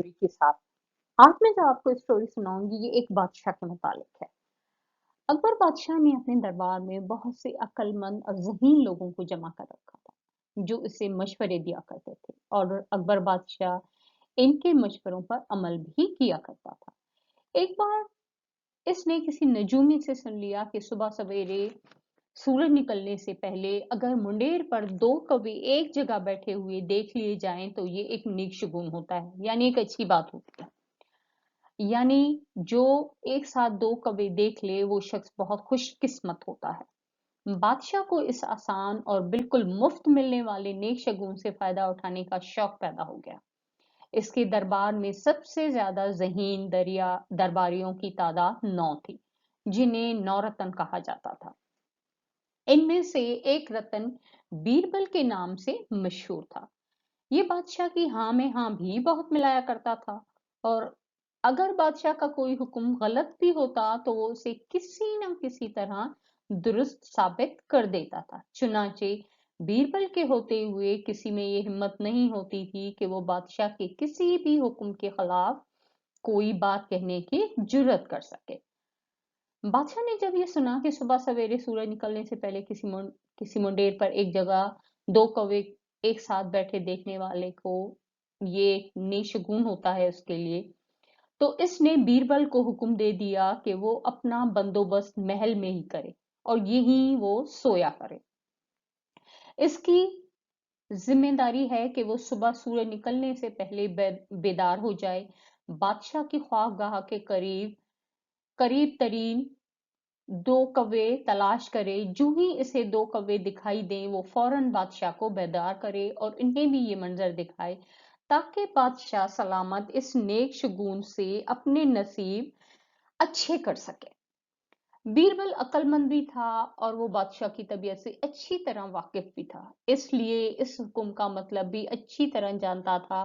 के साथ। आज मैं जो आपको स्टोरी सुनाऊँगी ये एक बादशाह के मुतालिक है। अकबर बादशाह ने अपने दरबार में बहुत से अक्लमंद और ज़हीन लोगों को जमा कर रखा था, जो इसे मशवरे दिया करते थे और अकबर बादशाह इनके मशवरों पर अमल भी किया करता था। एक बार इसने किसी नजूमी से सुन लिया कि सुबह सवेरे सूरज निकलने से पहले अगर मुंडेर पर दो कौवे एक जगह बैठे हुए देख लिए जाएं तो ये एक नेक शुगुन होता है, यानी एक अच्छी बात होती है। यानी जो एक साथ दो कौवे देख ले वो शख्स बहुत खुशकिस्मत होता है। बादशाह को इस आसान और बिल्कुल मुफ्त मिलने वाले नेक शगुन से फायदा उठाने का शौक पैदा हो गया। इसके दरबार में सबसे ज्यादा ज़हीन दरबारियों की तादाद 9 थी, जिन्हें नौरतन कहा जाता था। इनमें से एक रतन बीरबल के नाम से मशहूर था। ये बादशाह की हाँ में हाँ भी बहुत मिलाया करता था और अगर बादशाह का कोई हुक्म गलत भी होता तो वो उसे किसी न किसी तरह दुरुस्त साबित कर देता था। चुनाचे बीरबल के होते हुए किसी में ये हिम्मत नहीं होती थी कि वो बादशाह के किसी भी हुक्म के खिलाफ कोई बात कहने की जुर्रत कर सके। बादशाह ने जब ये सुना कि सुबह सवेरे सूरज निकलने से पहले किसी मुंडेर पर एक जगह दो कौवे एक साथ बैठे देखने वाले को ये निशगुन होता है उसके लिए, तो इसने बीरबल को हुक्म दे दिया कि वो अपना बंदोबस्त महल में ही करे और यही वो सोया करे। इसकी जिम्मेदारी है कि वो सुबह सूरज निकलने से पहले बेदार हो जाए, बादशाह की ख्वाबगाह के करीब करीब तरीन दो कौवे तलाश करे। जो ही इसे दो कौवे दिखाई दें वो फौरन बादशाह को बेदार करे और इन्हें भी ये मंजर दिखाए ताकि बादशाह सलामत इस नेक शगुन से अपने नसीब अच्छे कर सके। बीरबल अक्लमंद भी था और वो बादशाह की तबीयत से अच्छी तरह वाकिफ भी था, इसलिए इस हुक्म का मतलब भी अच्छी तरह जानता था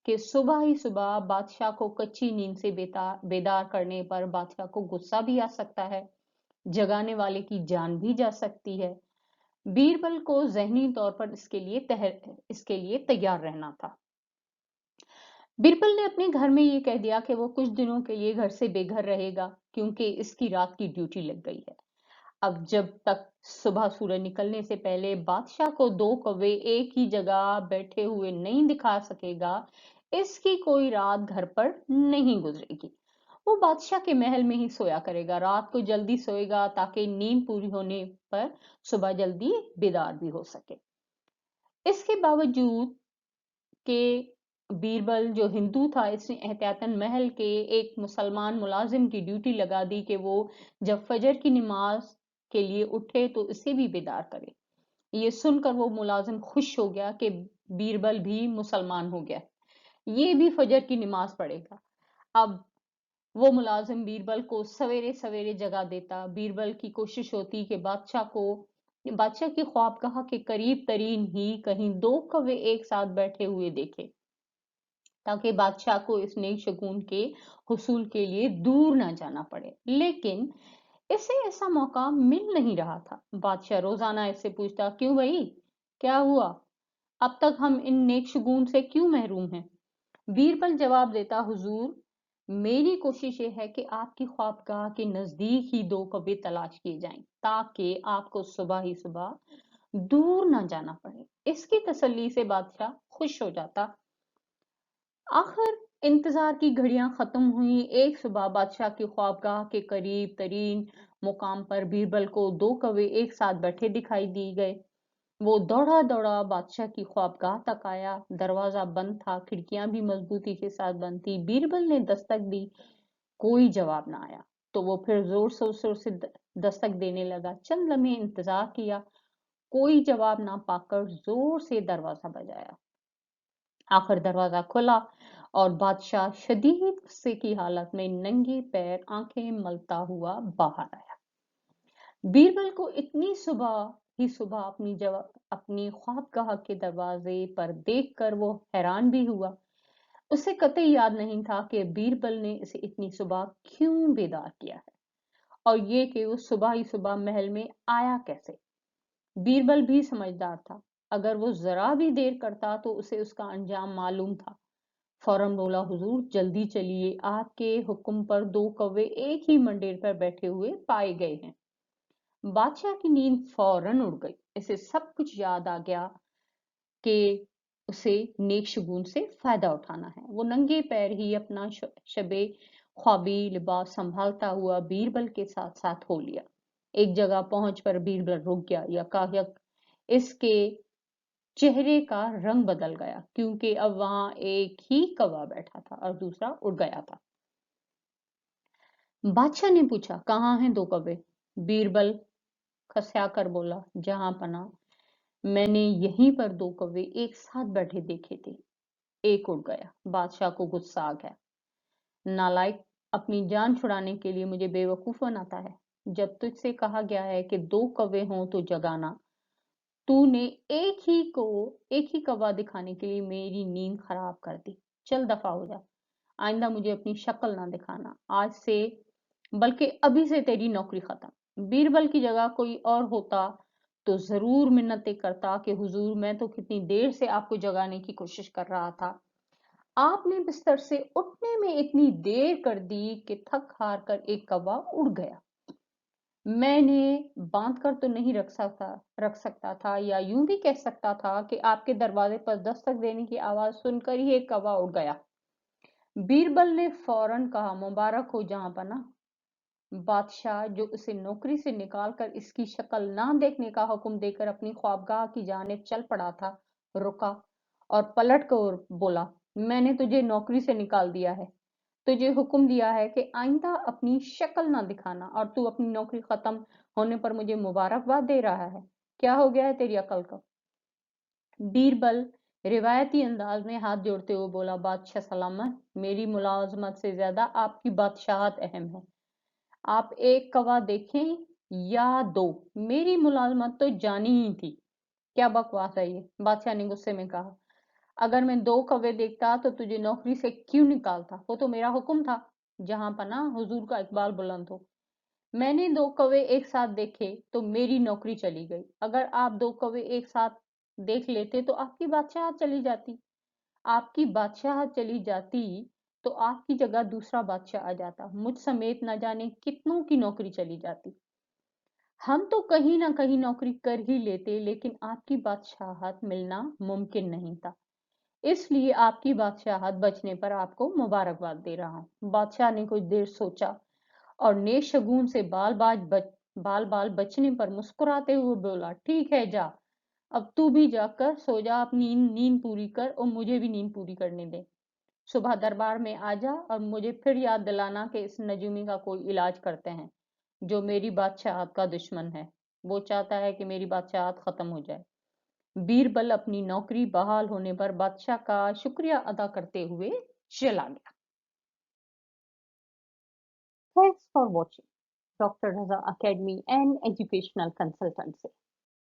कि सुबह ही सुबह बादशाह को कच्ची नींद से बेदार करने पर बादशाह को गुस्सा भी आ सकता है, जगाने वाले की जान भी जा सकती है। बीरबल को ज़हनी तौर पर इसके लिए तैयार रहना था। बीरबल ने अपने घर में ये कह दिया कि वो कुछ दिनों के लिए घर से बेघर रहेगा क्योंकि इसकी रात की ड्यूटी लग गई है। अब जब तक सुबह सूरज निकलने से पहले बादशाह को दो कौवे एक ही जगह बैठे हुए नहीं दिखा सकेगा, इसकी कोई रात घर पर नहीं गुजरेगी। वो बादशाह के महल में ही सोया करेगा, रात को जल्दी सोएगा ताकि नींद पूरी होने पर सुबह जल्दी बेदार भी हो सके। इसके बावजूद के बीरबल जो हिंदू था, इसने एहतियातन महल के एक मुसलमान मुलाजिम की ड्यूटी लगा दी कि वो जब फजर की नमाज के लिए उठे तो इसे भी बेदार करे। ये सुनकर वो मुलाजिम खुश हो गया कि बीरबल भी मुसलमान हो गया, ये भी फजर की नमाज पढ़ेगा। अब वो मुलाजिम बीरबल को सवेरे सवेरे जगा देता। बीरबल की कोशिश होती कि बादशाह की ख्वाबगाह के करीब तरीन ही कहीं दो कौवे एक साथ बैठे हुए देखे ताकि बादशाह को इस नई शगुन के हुसूल के लिए दूर ना जाना पड़े। लेकिन इसे ऐसा मौका मिल नहीं रहा था। बादशाह रोजाना इससे पूछता, क्यों भाई, क्या हुआ? अब तक हम इन नेक शगुन से क्यों महरूम हैं? बीरबल जवाब देता, हुजूर, मेरी कोशिश ये है कि आपकी ख्वाबगाह के नजदीक ही दो कौवे तलाश किए जाएं ताकि आपको सुबह ही सुबह दूर ना जाना पड़े। इसकी तसल्ली से बादशाह खुश हो जाता। आखिर इंतजार की घड़ियां खत्म हुई। एक सुबह बादशाह की ख्वाबगाह के करीब तरीन मुकाम पर बीरबल को दो कौवे एक साथ बैठे दिखाई दी गए। वो दौड़ा दौड़ा बादशाह की ख्वाबगाह तक आया। दरवाजा बंद था, खिड़कियां भी मजबूती के साथ बंद थी। बीरबल ने दस्तक दी, कोई जवाब ना आया। तो वो फिर जोर से दस्तक देने लगा। चंद लम्हे इंतजार किया, कोई जवाब ना पाकर जोर से दरवाजा बजाया। आखिर दरवाजा खुला और बादशाह शदीद गुस्से की हालत में नंगे पैर आंखें मलता हुआ बाहर आया। बीरबल को इतनी सुबह ही सुबह अपनी ख्वाबगाह के दरवाजे पर देखकर वो हैरान भी हुआ। उसे कतई याद नहीं था कि बीरबल ने इसे इतनी सुबह क्यों बेदार किया है और ये कि वो सुबह ही सुबह महल में आया कैसे। बीरबल भी समझदार था, अगर वो जरा भी देर करता तो उसे उसका अंजाम मालूम था। फौरन बोला, हुजूर जल्दी चलिए, आपके हुक्म पर 2 कौवे एक ही मंदिर पर बैठे हुए पाए गए हैं। बादशाह की नींद फौरन उड़ गई। इसे सब कुछ याद आ गया कि उसे नेक शगुन से फायदा उठाना है। वो नंगे पैर ही अपना शबे ख्वाबी लिबास संभालता हुआ बीरबल के साथ साथ हो लिया। एक जगह पहुंच पर बीरबल रुक गया। यकायक इसके चेहरे का रंग बदल गया, क्योंकि अब वहां एक ही कौवा बैठा था और दूसरा उड़ गया था। बादशाह ने पूछा, कहाँ हैं 2 कौवे? बीरबल खस्या कर बोला, जहां पना, मैंने यहीं पर 2 कौवे एक साथ बैठे देखे थे। एक उड़ गया। बादशाह को गुस्सा आ गया। नालायक, अपनी जान छुड़ाने के लिए मुझे बेवकूफ बनाता है। जब तुझसे कहा गया है कि 2 कौवे हों तो जगाना, तूने एक ही कौवा दिखाने के लिए मेरी नींद खराब कर दी। चल दफा हो जा। आइंदा मुझे अपनी शक्ल ना दिखाना। आज से, बल्कि अभी से तेरी नौकरी खत्म। बीरबल की जगह कोई और होता तो जरूर मिन्नतें करता कि हुजूर, मैं तो कितनी देर से आपको जगाने की कोशिश कर रहा था। आपने बिस्तर से उठने में इतनी देर कर दी कि थक हार कर एक कौवा उड़ गया। मैंने बांध कर तो नहीं रख सकता था, या यूं भी कह सकता था कि आपके दरवाजे पर दस्तक देने की आवाज सुनकर ही एक कौवा उड़ गया। बीरबल ने फौरन कहा, मुबारक हो जहां पना। बादशाह, जो उसे नौकरी से निकालकर इसकी शक्ल ना देखने का हुक्म देकर अपनी ख्वाबगाह की जानिब चल पड़ा था, रुका और पलट कर बोला, मैंने तुझे नौकरी से निकाल दिया है। तुझे हुक्म दिया है कि आइंदा अपनी शक्ल ना दिखाना, और तू अपनी नौकरी खत्म होने पर मुझे मुबारकबाद दे रहा है। क्या हो गया है तेरी अकल को? बीरबल रिवायती अंदाज में हाथ जोड़ते हुए बोला, बादशाह सलामत, मेरी मुलाजमत से ज्यादा आपकी बादशाहत अहम है। आप एक कौवा देखें या 2, मेरी मुलाजमत तो जानी ही थी। क्या बकवास है ये? बादशाह ने गुस्से में कहा। अगर मैं 2 कौवे देखता तो तुझे नौकरी से क्यों निकालता? वो तो मेरा हुक्म था। जहां पना, हुजूर का इकबाल बुलंद हो। मैंने 2 कौवे एक साथ देखे तो मेरी नौकरी चली गई। अगर आप 2 कौवे एक साथ देख लेते तो आपकी बादशाहत चली जाती। आपकी बादशाहत चली जाती तो आपकी जगह दूसरा बादशाह आ जाता। मुझ समेत न जाने कितनों की नौकरी चली जाती। हम तो कहीं ना कहीं नौकरी कर ही लेते, लेकिन आपकी बादशाहत मिलना मुमकिन नहीं था। इसलिए आपकी बादशाहत बचने पर आपको मुबारकबाद दे रहा हूँ। बादशाह ने कुछ देर सोचा और नेशगुन से बाल बाल बचने पर मुस्कुराते हुए बोला, ठीक है, जा, अब तू भी जाकर सो जा, अपनी नींद पूरी कर और मुझे भी नींद पूरी करने दे। सुबह दरबार में आ जा और मुझे फिर याद दिलाना कि इस नजूमी का कोई इलाज करते हैं, जो मेरी बादशाहत का दुश्मन है। वो चाहता है कि मेरी बादशाहत खत्म हो जाए। बीरबल अपनी नौकरी बहाल होने पर बादशाह का शुक्रिया अदा करते हुए चला गया। Thanks for watching Dr. Raza Academy and Educational Consultancy.